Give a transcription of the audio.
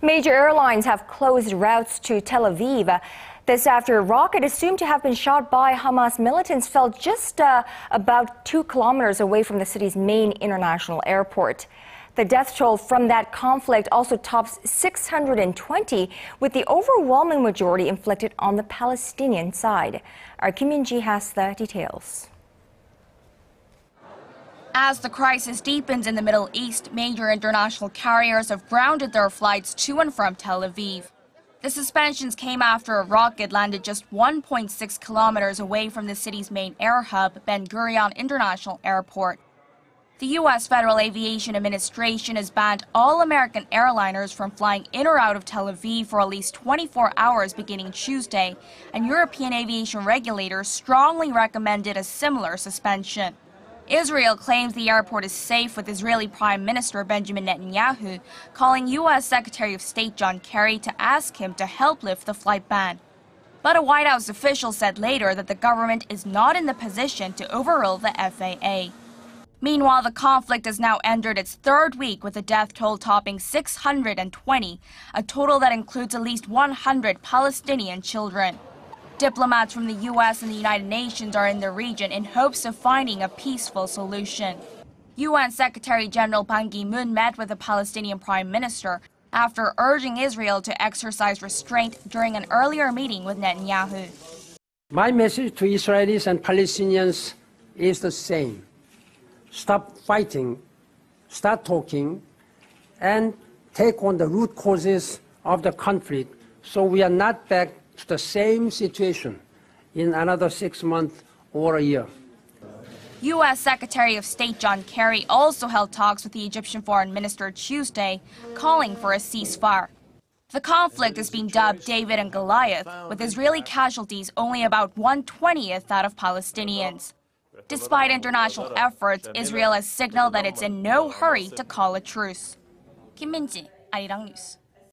Major airlines have closed routes to Tel Aviv. This after a rocket assumed to have been shot by Hamas militants fell just about 2 kilometers away from the city's main international airport. The death toll from that conflict also tops 620, with the overwhelming majority inflicted on the Palestinian side. Our Kim Min-ji has the details. As the crisis deepens in the Middle East, major international carriers have grounded their flights to and from Tel Aviv. The suspensions came after a rocket landed just 1.6 kilometers away from the city's main air hub, Ben Gurion International Airport. The U.S. Federal Aviation Administration has banned all American airliners from flying in or out of Tel Aviv for at least 24 hours beginning Tuesday, and European aviation regulators strongly recommended a similar suspension. Israel claims the airport is safe, with Israeli Prime Minister Benjamin Netanyahu calling U.S. Secretary of State John Kerry to ask him to help lift the flight ban. But a White House official said later that the government is not in the position to overrule the FAA. Meanwhile, the conflict has now entered its third week, with the death toll topping 620, a total that includes at least 100 Palestinian children. Diplomats from the U.S. and the United Nations are in the region in hopes of finding a peaceful solution. UN Secretary General Ban Ki-moon met with the Palestinian Prime Minister after urging Israel to exercise restraint during an earlier meeting with Netanyahu. My message to Israelis and Palestinians is the same. Stop fighting, start talking, and take on the root causes of the conflict so we are not back to the same situation in another 6 months or a year. U.S. Secretary of State John Kerry also held talks with the Egyptian Foreign Minister Tuesday, calling for a ceasefire. The conflict has been dubbed David and Goliath, with Israeli casualties only about 1/20th that of Palestinians. Despite international efforts, Israel has signaled that it's in no hurry to call a truce. Kim Min-ji, Arirang News.